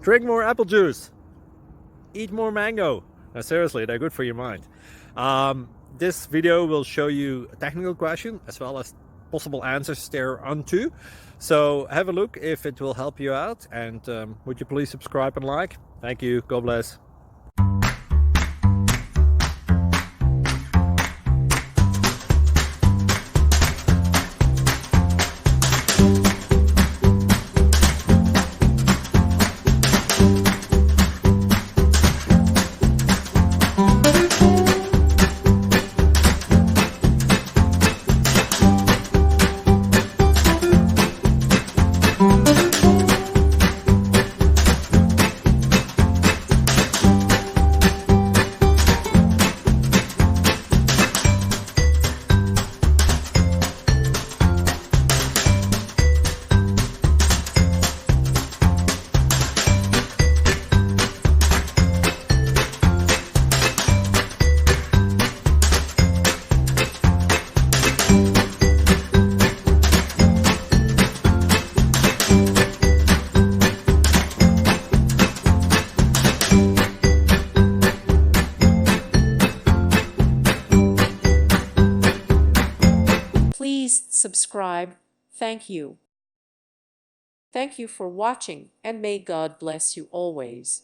Drink more apple juice. Eat more mango. Now, seriously, they're good for your mind. This video will show you a technical question as well as possible answers thereunto. So have a look if it will help you out, and would you please subscribe and like? Thank you. God bless. Please subscribe. Thank you. Thank you for watching, and may God bless you always.